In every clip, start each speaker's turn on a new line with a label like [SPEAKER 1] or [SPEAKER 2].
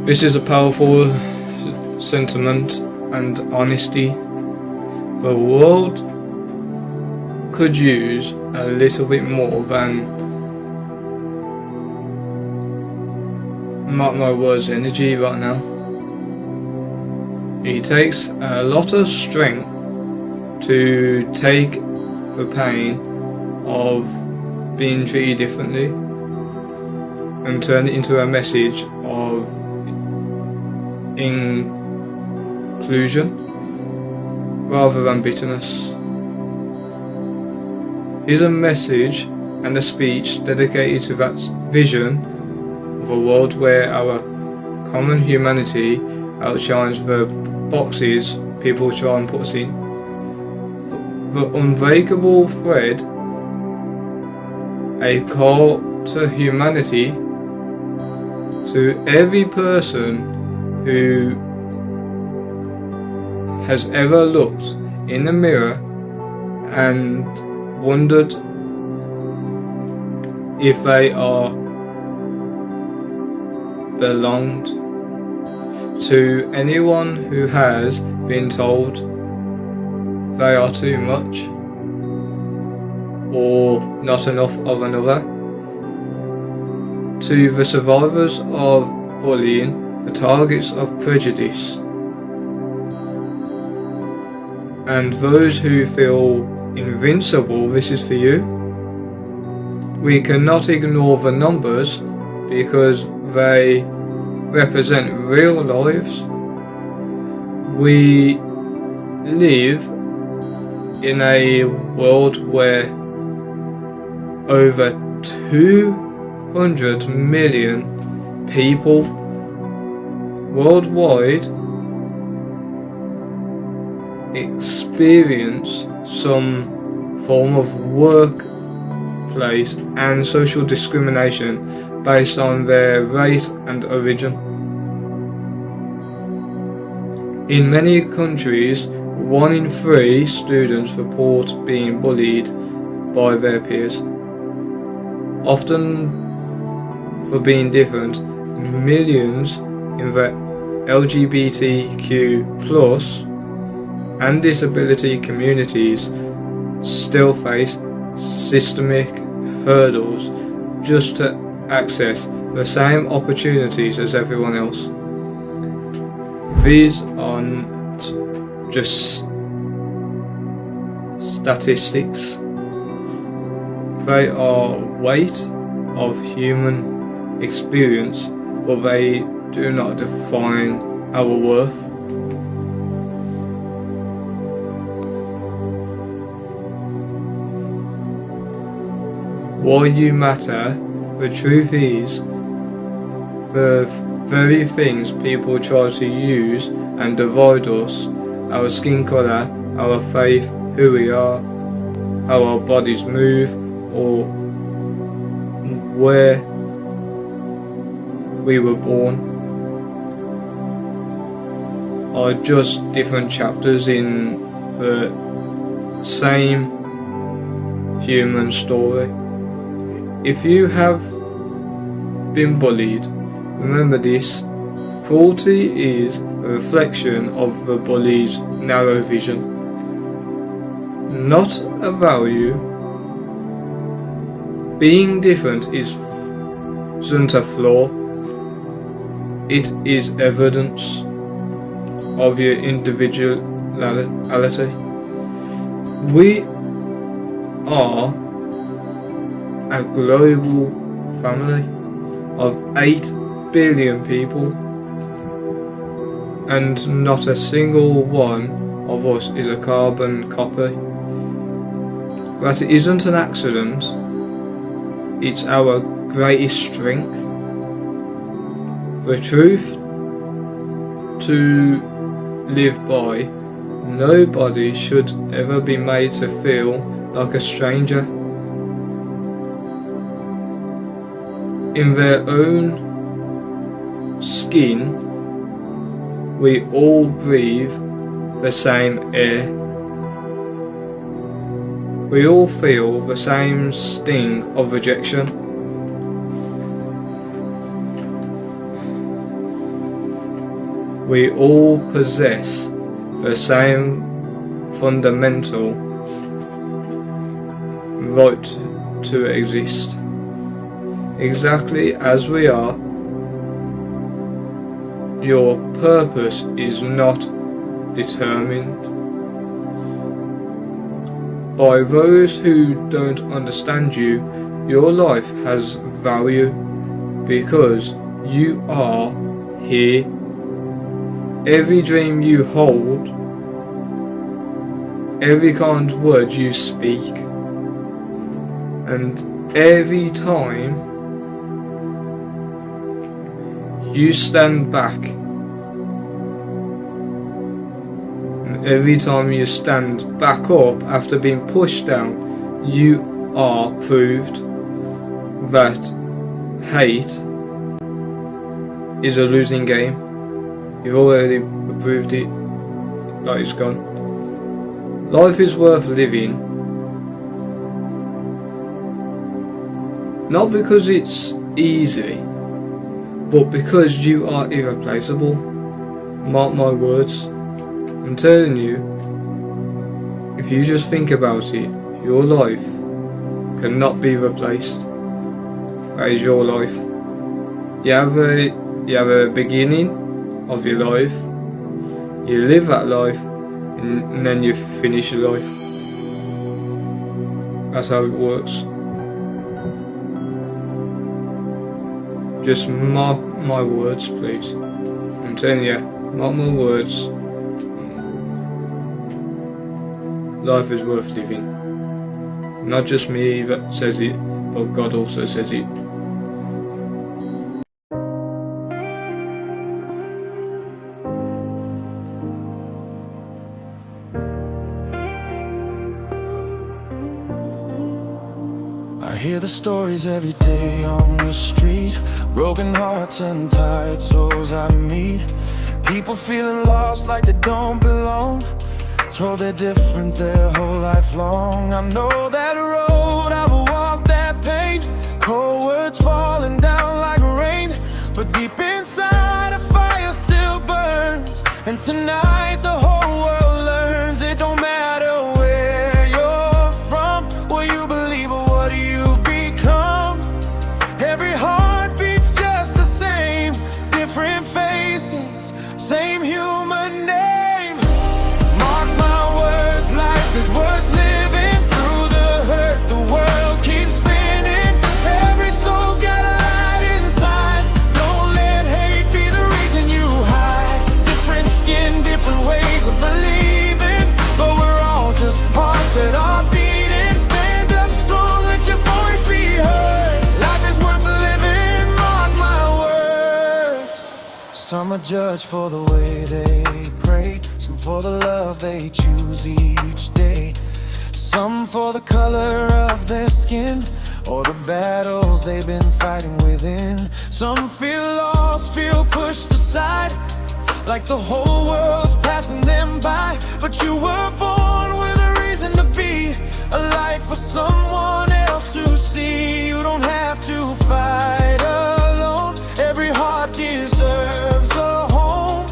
[SPEAKER 1] This is a powerful sentiment and honesty. The world could use a little bit more than, mark my words, energy right now. It takes a lot of strength to take the pain of being treated differently and turn it into a message of inclusion rather than bitterness. Here's a message and a speech dedicated to that vision of a world where our common humanity outshines the boxes people try and put us in. The unbreakable thread, a call to humanity, to every person who has ever looked in the mirror and wondered if they are belonged, to anyone who has been told they are too much or not enough of another, to the survivors of bullying, the targets of prejudice, and those who feel invincible. This is for you. We cannot ignore the numbers because they represent real lives. We live in a world where over 200 million people worldwide experience some form of workplace and social discrimination based on their race and origin. In many countries, 1 in 3 students report being bullied by their peers. Often for being different, millions in the LGBTQ+ and disability communities still face systemic hurdles just to access the same opportunities as everyone else. These aren't just statistics, they are weight of human experience, but they do not define our worth. While you matter, the truth is, the very things people try to use and divide us, our skin colour, our faith, who we are, how our bodies move, or where we were born, are just different chapters in the same human story. If you have been bullied, remember this: cruelty is a reflection of the bully's narrow vision, not a value. Being different isn't a flaw, it is evidence of your individuality. We are a global family of 8 billion people, and not a single one of us is a carbon copy. That isn't an accident, it's our greatest strength. The truth to live by: nobody should ever be made to feel like a stranger. In their own skin, we all breathe the same air. We all feel the same sting of rejection. We all possess the same fundamental right to exist, exactly as we are. Your purpose is not determined by those who don't understand you. Your life has value because you are here. Every dream you hold, every kind word you speak, and every time you stand back, and every time you stand back up after being pushed down, you are proved that hate is a losing game. You've already proved it, that it's gone. Life is worth living, not because it's easy, but because you are irreplaceable. Mark my words. I'm telling you, if you just think about it, your life cannot be replaced. That is your life. You have a beginning of your life, you live that life, and then you finish your life. That's how it works. Just mark my words, please. I'm telling you, mark my words. Life is worth living. Not just me that says it, but God also says it.
[SPEAKER 2] I hear the stories every day on the street, broken hearts and tired souls I meet. People feeling lost like they don't belong, told they're different their whole life long. I know that road, I will walk that pain, cold words falling down like rain, but deep inside a fire still burns. And tonight the whole world learns it don't matter where you're from, what you believe or what you've become. Every heart beats just the same, different faces, same human name. Mark my words, life is worth living. Through the hurt, the world keeps spinning. Every soul's got a light inside. Don't let hate be the reason you hide. Different skin, different ways of believing, but we're all just hearts that are beating. Stand up strong, let your voice be heard. Life is worth living, mark my words. Some are judged for the way they pray, some for the love they choose each day, some for the color of their skin or the battles they've been fighting within. Some feel lost, feel pushed aside, like the whole world's passing them by. But you were born with a reason to be, a light for someone else to see. You don't have to fight alone. Every heart deserves a home.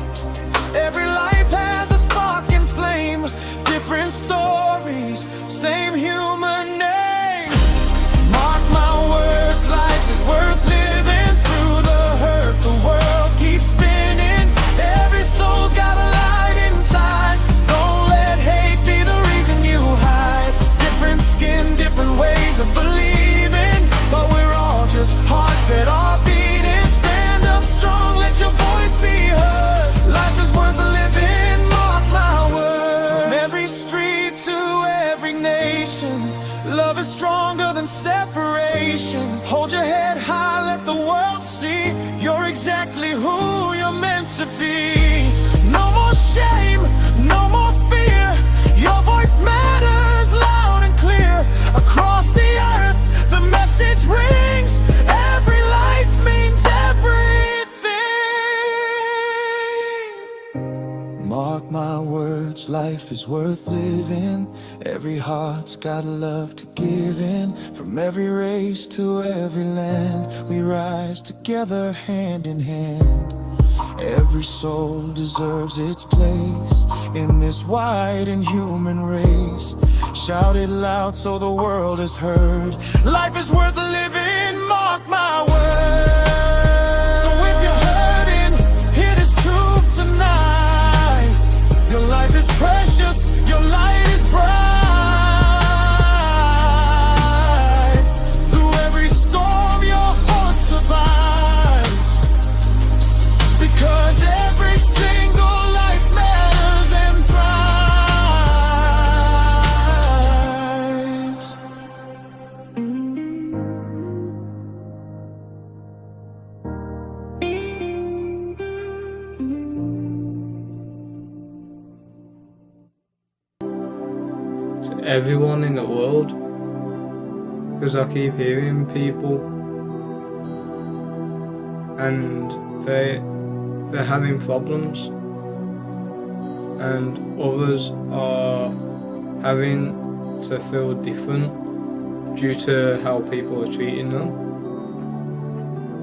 [SPEAKER 2] Every life has a spark and flame, different stories, same human name. Mark my words, life is worth living. Through the hurt, the world keeps spinning. Every soul's got a light inside. Don't let hate be the reason you hide. Different skin, different ways of believing, but we're all just hearts that are beating. Stand up strong, let your voice be heard. Life is worth living, mark my words. From every street to every nation, love is stronger than separation. Hold your head high, let the world see you're exactly who you're meant to be. No more shame, no more fear. Your voice matters loud and clear. Across the earth, the message rings. Every life means everything. Mark my words, life is worth living. Every heart's got love to give in. From every race to every land, we rise together hand in hand. Every every soul deserves its place in this wide and human race. Shout it loud so the world is heard. Life is worth living, mark my words. So if you're hurting, hear this truth tonight. Your life is precious, your light is bright. Through every storm your heart survives, because every single life matters and thrives.
[SPEAKER 1] To everyone in the world, because I keep hearing people and they're having problems, and others are having to feel different due to how people are treating them,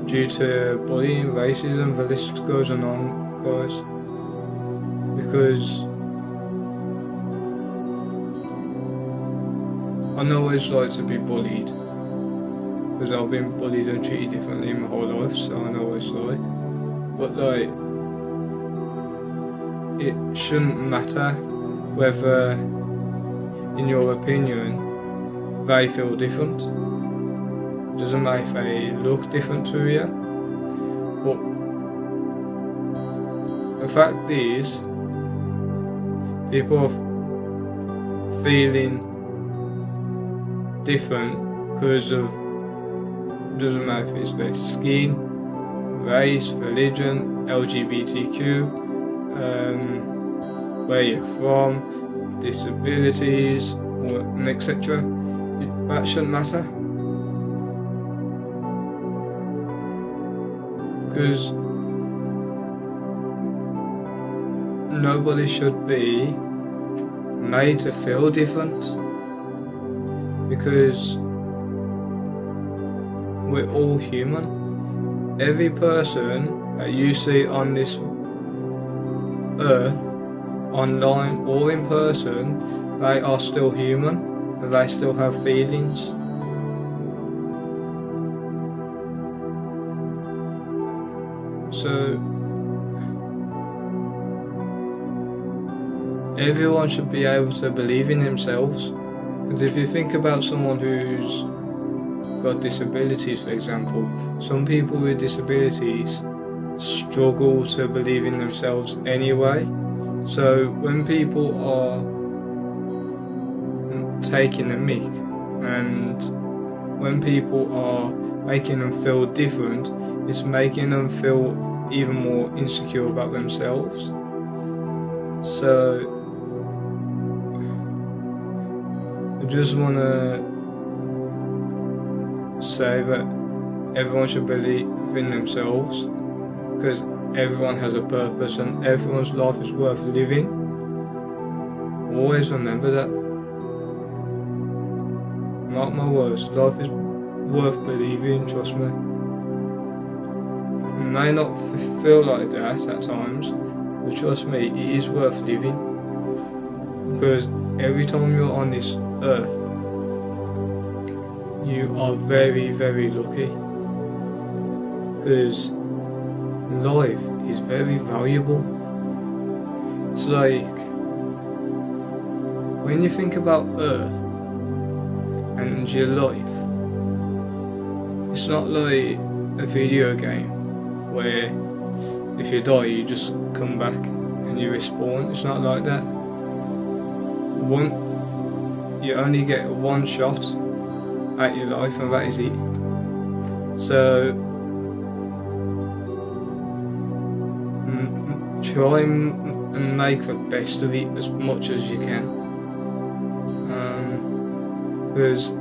[SPEAKER 1] due to bullying, racism, the list goes on, guys. Because I know what it's like to be bullied, because I've been bullied and treated differently my whole life, so I know what it's like. But like, it shouldn't matter whether, in your opinion, they feel different. It doesn't matter if they look different to you. But the fact is, people are feeling different because of, doesn't matter if it's their skin, race, religion, LGBTQ, where you're from, disabilities, and etc. That shouldn't matter, because nobody should be made to feel different, because we're all human. Every person that you see on this earth, online or in person, they are still human, and they still have feelings. So everyone should be able to believe in themselves. Because if you think about someone who's got disabilities, for example, some people with disabilities struggle to believe in themselves anyway. So when people are taking a mick, and when people are making them feel different, it's making them feel even more insecure about themselves. So I just want to say that everyone should believe in themselves, because everyone has a purpose and everyone's life is worth living. Always remember that. Mark my words, life is worth believing, trust me. It may not feel like that at times, but trust me, it is worth living. Because every time you're on this earth, you are very, very lucky. Because life is very valuable. It's like, when you think about Earth and your life, it's not like a video game where if you die you just come back and you respawn. It's not like that. You only get one shot at your life, and that is it. So try and make the best of it as much as you can, because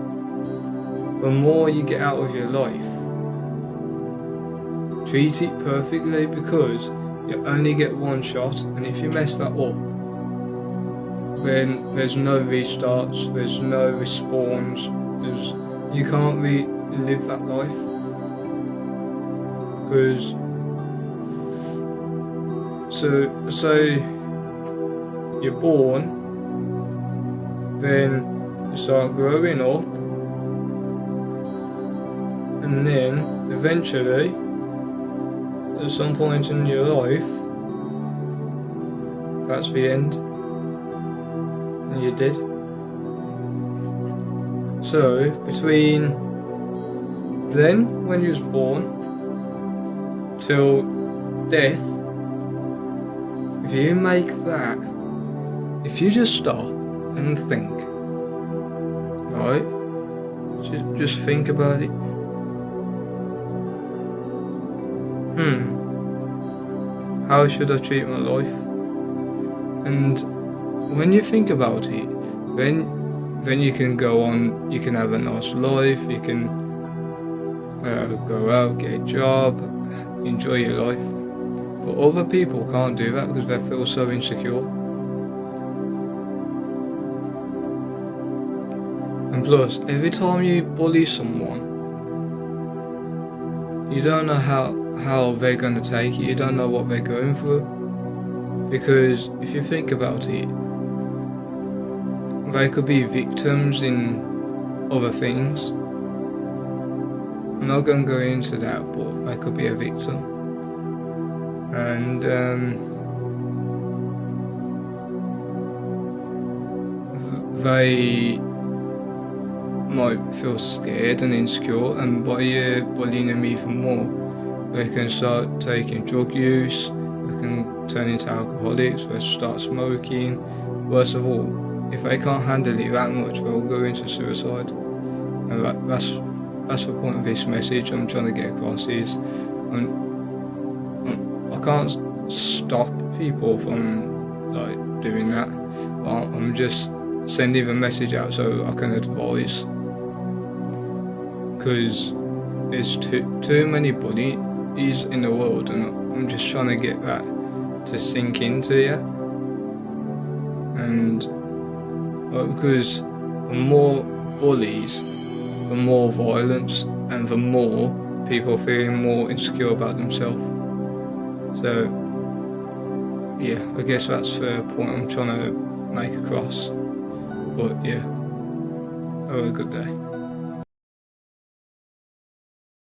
[SPEAKER 1] the more you get out of your life, treat it perfectly, because you only get one shot, and if you mess that up, then there's no restarts, there's no respawns, you can't relive that life. Because So, say you're born, then you start growing up, and then eventually, at some point in your life, that's the end, and you're dead. So, between then, when you was born, till death, if you make that, if you just stop and think, right, just think about it. How should I treat my life? And when you think about it, then you can go on, you can have a nice life, you can go out, get a job, enjoy your life. But other people can't do that because they feel so insecure. And plus, every time you bully someone, you don't know how they're going to take it, you don't know what they're going through. Because if you think about it, they could be victims in other things. I'm not going to go into that, but they could be a victim. And they might feel scared and insecure, and by bullying them even more, they can start taking drug use, they can turn into alcoholics, they start smoking. Worst of all, if they can't handle it that much, they'll go into suicide. And that's the point of this message I'm trying to get across is I can't stop people from like doing that, but I'm just sending the message out so I can advise, because there's too many bullies in the world, and I'm just trying to get that to sink into you. And because the more bullies, the more violence, and the more people feeling more insecure about themselves. So yeah, I guess that's the point I'm trying to make across. But yeah, have a good day.